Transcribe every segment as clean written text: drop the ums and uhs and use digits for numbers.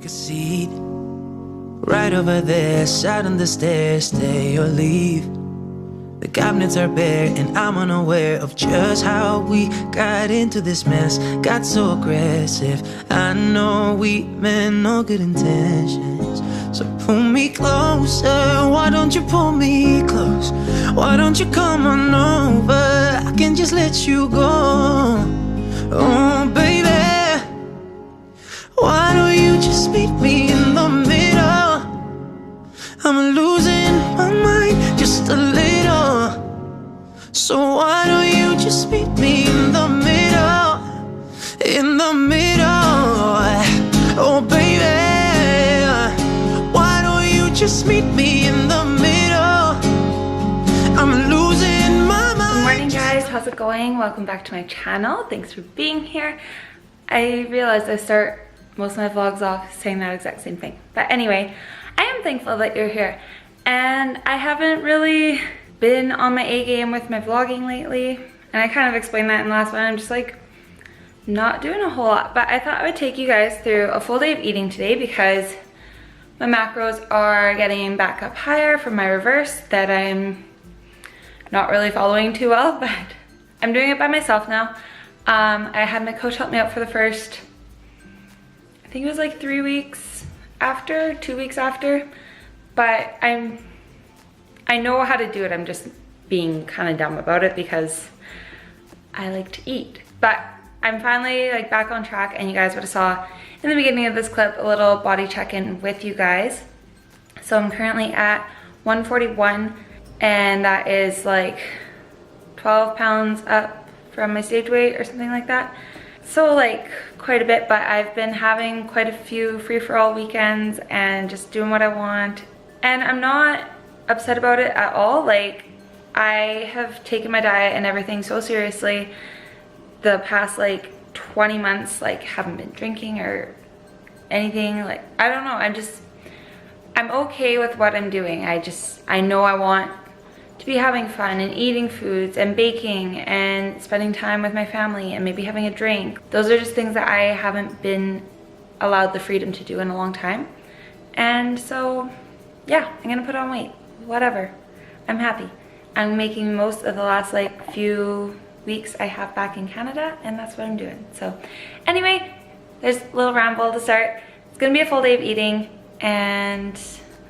a seat right over there, side on the stairs, stay or leave. The cabinets are bare and I'm unaware of just how we got into this mess. Got so aggressive, I know we meant no good intentions. So pull me closer, why don't you pull me close? Why don't you come on over, I can just let you go. Oh baby, why don't you just meet me in the middle? I'm losing my mind just a little. So why don't you just meet me in the middle? In the middle. Oh baby, why don't you just meet me in the middle? I'm losing my mind. Good morning guys, how's it going? Welcome back to my channel. Thanks for being here. I realized I start most of my vlogs off saying that exact same thing. But anyway, I am thankful that you're here. And I haven't really been on my A game with my vlogging lately. And I kind of explained that in the last one. I'm just like not doing a whole lot. But I thought I would take you guys through a full day of eating today because my macros are getting back up higher from my reverse that I'm not really following too well, but I'm doing it by myself now. I had my coach help me out for the first, I think it was like 3 weeks after, 2 weeks after, but I know how to do it. I'm just being kind of dumb about it because I like to eat. But I'm finally like back on track, and you guys would have saw in the beginning of this clip a little body check-in with you guys. So I'm currently at 141, and that is like 12 pounds up from my stage weight or something like that. So like quite a bit, but I've been having quite a few free-for-all weekends and just doing what I want. And I'm not upset about it at all. Like, I have taken my diet and everything so seriously the past like 20 months, like haven't been drinking or anything. Like, I don't know, I'm okay with what I'm doing. I know I want to be having fun and eating foods and baking and spending time with my family and maybe having a drink. Those are just things that I haven't been allowed the freedom to do in a long time. And so, yeah, I'm gonna put on weight, whatever. I'm happy. I'm making most of the last like few weeks I have back in Canada, and that's what I'm doing. So anyway, there's a little ramble to start. It's gonna be a full day of eating, and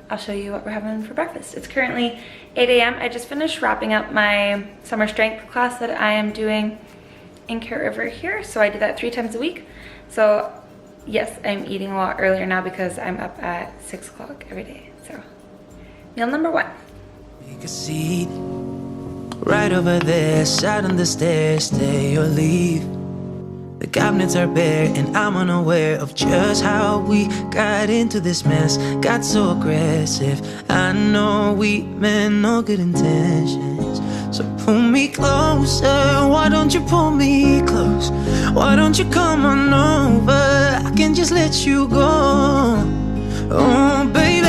I'll show you what we're having for breakfast. It's currently 8 a.m. I just finished wrapping up my summer strength class that I am doing in Carrot River here. So I do that 3 times a week. So yes, I'm eating a lot earlier now because I'm up at 6 o'clock every day. So meal number 1. Take a seat right over there, side on the stairs, stay or leave. The cabinets are bare and I'm unaware of just how we got into this mess. Got so aggressive, I know we meant no good intentions. So pull me closer, why don't you pull me close? Why don't you come on over, I can just let you go. Oh baby,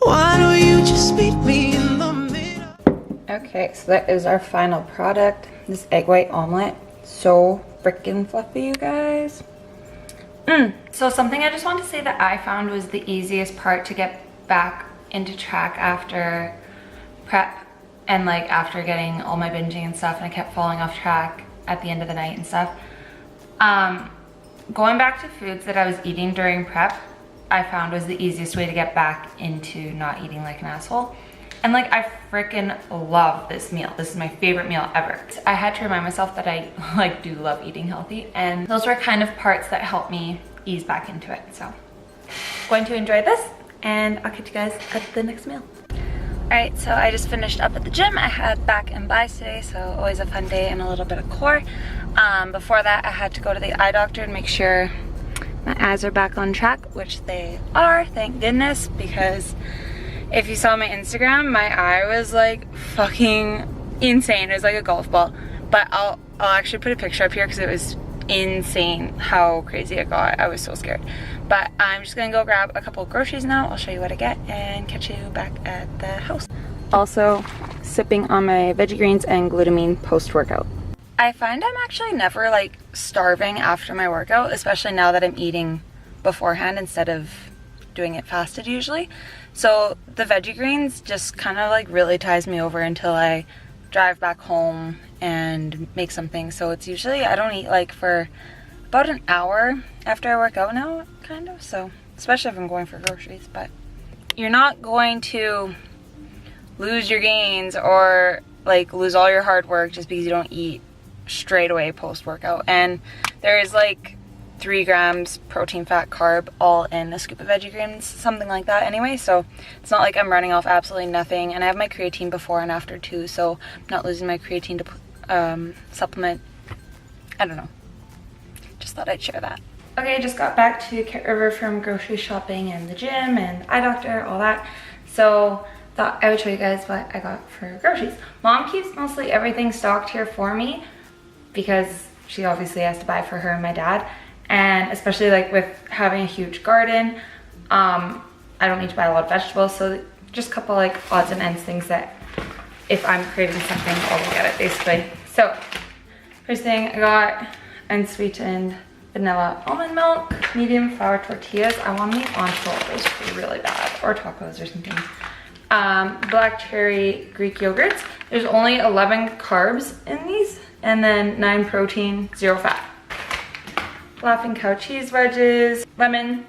why don't you just meet me in the middle? Okay, so that is our final product. This egg white omelet. So freaking fluffy, you guys. So something I just want to say that I found was the easiest part to get back into track after prep and like after getting all my binging and stuff, and I kept falling off track at the end of the night and stuff. Going back to foods that I was eating during prep, I found was the easiest way to get back into not eating like an asshole. And like, I freaking love this meal. This is my favorite meal ever. I had to remind myself that I like do love eating healthy, and those were kind of parts that helped me ease back into it. So going to enjoy this, and I'll catch you guys at the next meal. All right, so I just finished up at the gym. I had back and bis today, so always a fun day and a little bit of core. Before that, I had to go to the eye doctor and make sure my eyes are back on track, which they are, thank goodness, because if you saw my Instagram, my eye was like fucking insane. It was like a golf ball. But I'll actually put a picture up here because it was insane how crazy it got. I was so scared. But I'm just gonna go grab a couple of groceries now. I'll show you what I get and catch you back at the house. Also sipping on my veggie greens and glutamine post-workout. I find I'm actually never like starving after my workout, especially now that I'm eating beforehand instead of doing it fasted usually. So the veggie greens just kind of like really ties me over until I drive back home and make something. So it's usually, I don't eat like for about an hour after I work out now, kind of. So especially if I'm going for groceries, but you're not going to lose your gains or like lose all your hard work just because you don't eat straight away post workout. And there is like 3 grams protein, fat, carb all in a scoop of veggie greens, something like that anyway. So it's not like I'm running off absolutely nothing. And I have my creatine before and after too, so I'm not losing my creatine to supplement. I don't know, just thought I'd share that. Okay, I just got back to Kit River from grocery shopping and the gym and eye doctor, all that. So thought I would show you guys what I got for groceries. Mom keeps mostly everything stocked here for me because she obviously has to buy for her and my dad. And especially like with having a huge garden, I don't need to buy a lot of vegetables. So just a couple like odds and ends things that if I'm craving something, I'll get it basically. So first thing I got unsweetened vanilla almond milk, medium flour tortillas. I want to make enchiladas really bad, or tacos or something. Black cherry Greek yogurts. There's only 11 carbs in these, and then 9 protein, 0 fat. Laughing Cow cheese wedges, lemon,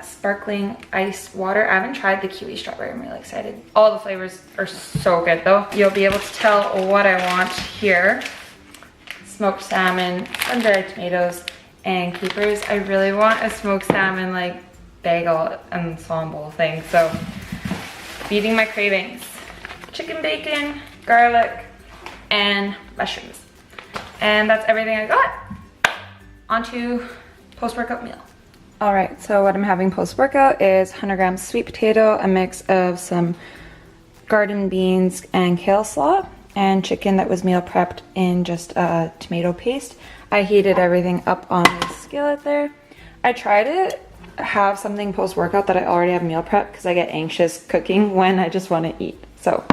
sparkling iced water. I haven't tried the kiwi strawberry. I'm really excited. All the flavors are so good though. You'll be able to tell what I want here. Smoked salmon, sun-dried tomatoes, and capers. I really want a smoked salmon like bagel ensemble thing, so feeding my cravings. Chicken bacon, garlic, and mushrooms. And that's everything I got. Onto post-workout meal. All right, so what I'm having post-workout is 100 grams sweet potato, a mix of some garden beans and kale slaw, and chicken that was meal prepped in just a tomato paste. I heated everything up on the skillet there. I try to have something post-workout that I already have meal prep because I get anxious cooking when I just want to eat. So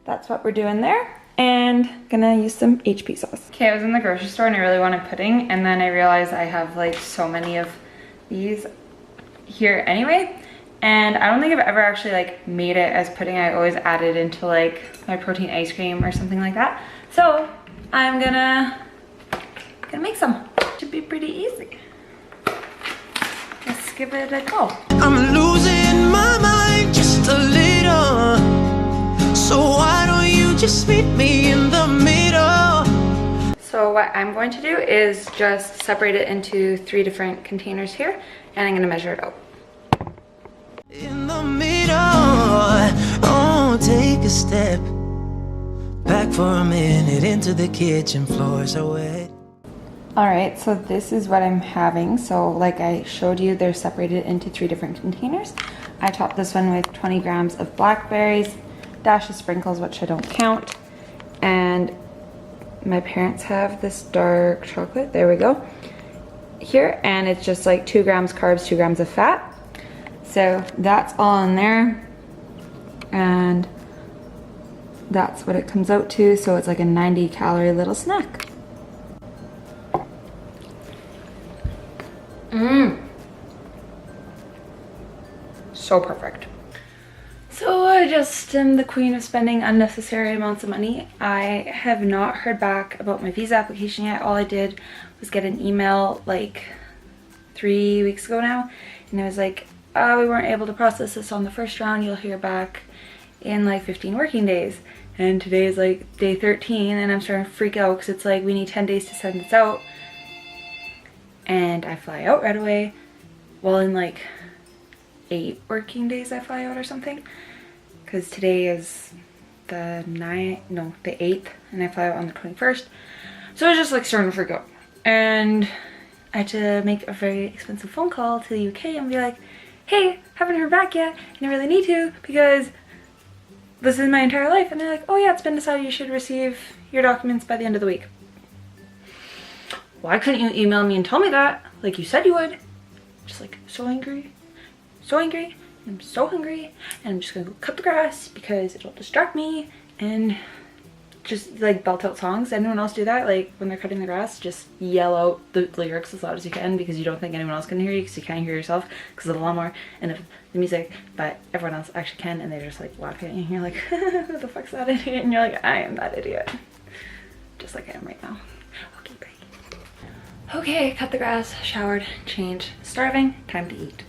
that's what we're doing there. And gonna use some HP sauce. Okay, I was in the grocery store and I really wanted pudding, and then I realized I have like so many of these here anyway, and I don't think I've ever actually like made it as pudding. I always add it into like my protein ice cream or something like that. So I'm gonna make some. Should be pretty easy. Let's give it a go. I'm losing my mind just a little. So why don't you just meet me in the middle? So what I'm going to do is just separate it into 3 different containers here, and I'm gonna measure it out. In the middle, oh, take a step back for a minute into the kitchen, floors are wet. All right, so this is what I'm having. So like I showed you, they're separated into 3 different containers. I topped this one with 20 grams of blackberries, dash of sprinkles, which I don't count, and my parents have this dark chocolate, there we go, here, and it's just like 2 grams carbs, 2 grams of fat. So that's all in there, and that's what it comes out to. So it's like a 90 calorie little snack. So perfect. So I just am the queen of spending unnecessary amounts of money. I have not heard back about my visa application yet. All I did was get an email like 3 weeks ago now, and it was like, we weren't able to process this on the first round. You'll hear back in like 15 working days. And today is like day 13, and I'm starting to freak out because it's like we need 10 days to send this out. And I fly out right away. Well, in like 8 working days I fly out or something, because today is the 8th, and I fly out on the 21st. So I was just like starting to freak out, and I had to make a very expensive phone call to the UK and be like, hey, haven't heard back yet, and I really need to because this is my entire life. And they're like, oh yeah, it's been decided you should receive your documents by the end of the week. Why couldn't you email me and tell me that like you said you would? Just like so angry, and I'm so hungry, and I'm just gonna go cut the grass because it'll distract me and just like belt out songs. Anyone else do that? Like when they're cutting the grass, just yell out the lyrics as loud as you can because you don't think anyone else can hear you because you can't hear yourself because of the lawnmower and of the music, but everyone else actually can, and they're just like laughing and you're like, who the fuck's that idiot? And you're like, I am that idiot. Just like I am right now. Okay, bye. Okay, cut the grass, showered, changed, starving, time to eat.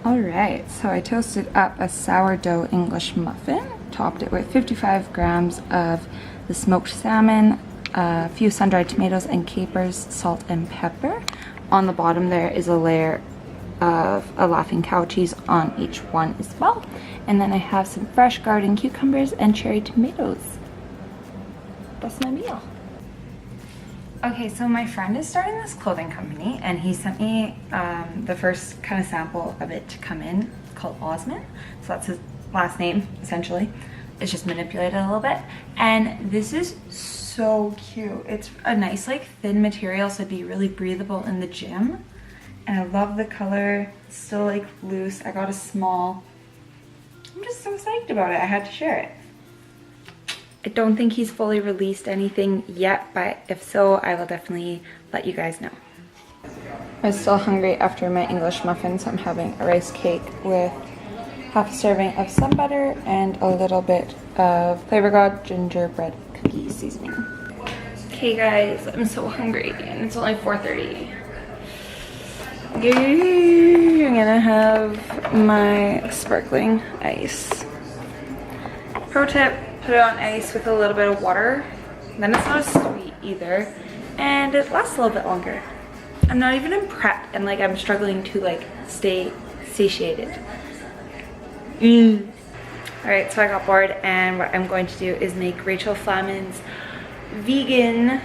Alright, so I toasted up a sourdough English muffin, topped it with 55 grams of the smoked salmon, a few sun-dried tomatoes and capers, salt and pepper. On the bottom there is a layer of a laughing cow cheese on each one as well. And then I have some fresh garden cucumbers and cherry tomatoes. That's my meal. Okay, so my friend is starting this clothing company and he sent me the first kind of sample of it to come in called Osman. So that's his last name, essentially. It's just manipulated a little bit. And this is so cute. It's a nice like thin material, so it'd be really breathable in the gym. And I love the color. It's still like loose. I got a small. I'm just so psyched about it. I had to share it. I don't think he's fully released anything yet, but if so, I will definitely let you guys know. I'm still hungry after my English muffin, so I'm having a rice cake with half a serving of sun butter and a little bit of Flavor God gingerbread cookie seasoning. Okay guys, I'm so hungry and it's only 4:30. Yay! I'm gonna have my sparkling ice. Pro tip, put it on ice with a little bit of water. Then it's not as sweet either. And it lasts a little bit longer. I'm not even in prep and like I'm struggling to like stay satiated. Alright, so I got bored and what I'm going to do is make Rachel Flaman's vegan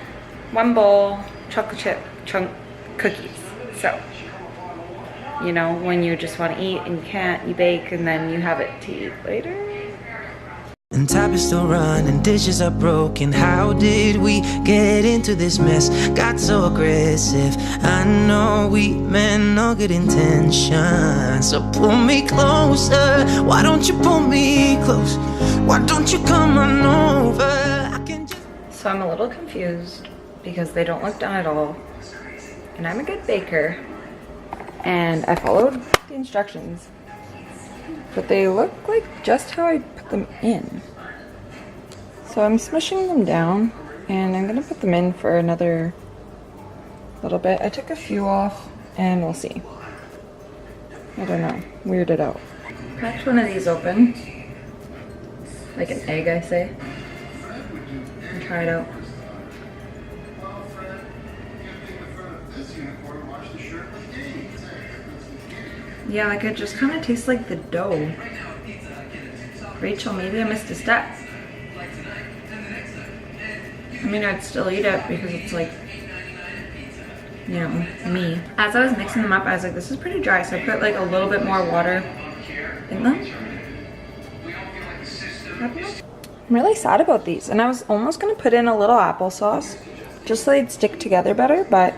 1 bowl chocolate chip chunk cookies. So, you know, when you just want to eat and you can't, you bake and then you have it to eat later. And tap is still running, dishes are broken. How did we get into this mess? Got so aggressive. I know we meant no good intention. So pull me closer. Why don't you pull me close? Why don't you come on over? I can just... So I'm a little confused because they don't look done at all. And I'm a good baker. And I followed the instructions. But they look like just how I put them in. So I'm smushing them down and I'm gonna put them in for another little bit. I took a few off and we'll see. I don't know, weird it out. Cracked one of these open. Like an egg, I say. And try it out. Yeah, like it just kind of tastes like the dough. Rachel, maybe I missed a step. I mean, I'd still eat it because it's like, you know, me. As I was mixing them up, I was like, this is pretty dry. So I put like a little bit more water in them. I'm really sad about these. And I was almost going to put in a little applesauce just so they'd stick together better. But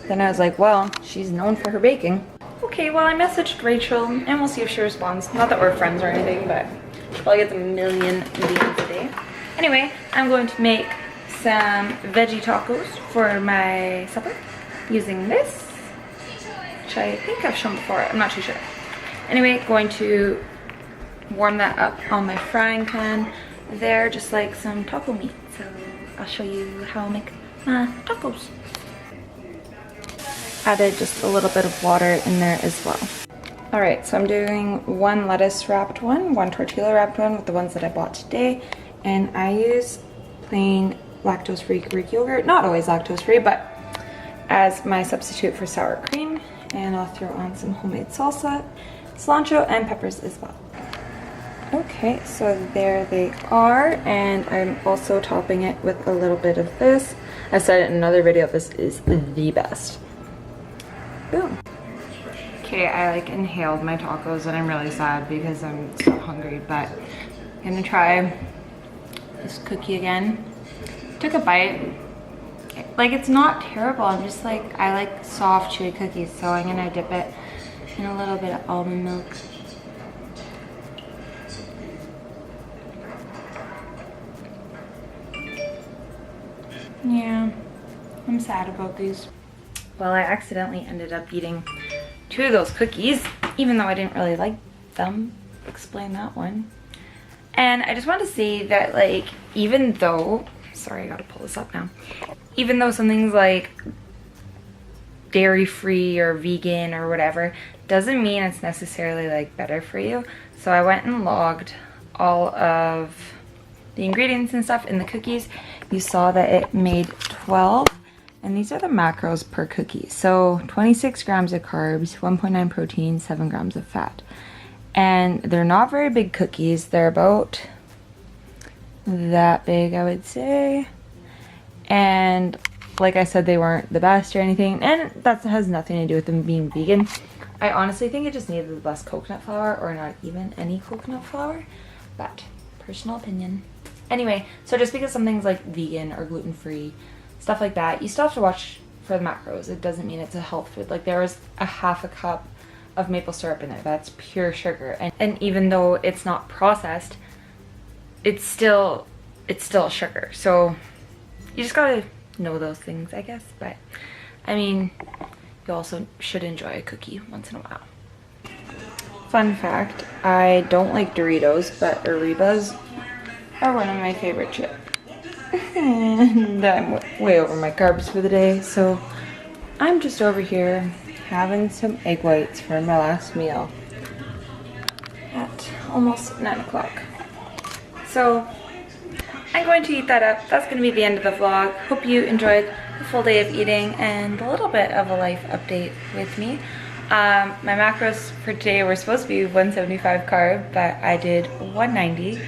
then I was like, well, she's known for her baking. Okay, well, I messaged Rachel and we'll see if she responds. Not that we're friends or anything, but she probably gets a million DMs a day. Anyway, I'm going to make some veggie tacos for my supper using this, which I think I've shown before. I'm not too sure. Anyway, going to warm that up on my frying pan there, just like some taco meat. So I'll show you how I'll make my tacos. Added just a little bit of water in there as well. Alright, so I'm doing 1 lettuce wrapped one tortilla wrapped one with the ones that I bought today. And I use plain lactose-free Greek yogurt. Not always lactose-free, but as my substitute for sour cream. And I'll throw on some homemade salsa, cilantro, and peppers as well. Okay, so there they are. And I'm also topping it with a little bit of this. I said it in another video, this is the best. Boom. Okay, I like inhaled my tacos and I'm really sad because I'm so hungry, but I'm gonna try this cookie again. Took a bite. Like, it's not terrible. I'm just like, I like soft, chewy cookies, so I'm gonna dip it in a little bit of almond milk. Yeah, I'm sad about these. Well, I accidentally ended up eating 2 of those cookies, even though I didn't really like them. Explain that one. And I just want to say that, like, even though, sorry, I gotta pull this up now. Even though something's like dairy free or vegan or whatever, doesn't mean it's necessarily like better for you. So I went and logged all of the ingredients and stuff in the cookies. You saw that it made 12, and these are the macros per cookie. So 26 grams of carbs, 1.9 protein, 7 grams of fat. And they're not very big cookies. They're about that big, I would say. And like I said, they weren't the best or anything, and that has nothing to do with them being vegan. I honestly think it just needed less coconut flour, or not even any coconut flour, but personal opinion. Anyway, so just because something's like vegan or gluten-free, stuff like that, you still have to watch for the macros. It doesn't mean it's a health food. Like, there was a half a cup of maple syrup in there. That's pure sugar. And even though it's not processed, it's still sugar. So you just gotta know those things, I guess. But I mean, you also should enjoy a cookie once in a while. Fun fact, I don't like Doritos, but Arribas are one of my favorite chips. And I'm way over my carbs for the day, so I'm just over here having some egg whites for my last meal at almost 9 o'clock. So I'm going to eat that up. That's going to be the end of the vlog. Hope you enjoyed the full day of eating and a little bit of a life update with me. My macros for today were supposed to be 175 carb, but I did 190,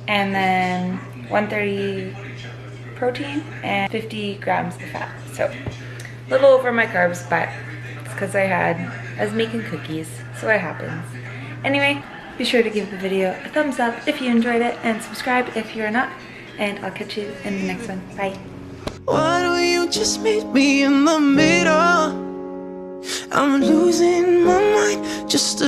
and then 130 protein and 50 grams of fat. So a little over my carbs, but it's because I was making cookies, so it happens. Anyway, be sure to give the video a thumbs up if you enjoyed it, and subscribe if you're not, and I'll catch you in the next one. Bye. Why do you just meet me in the middle? I'm losing my mind just a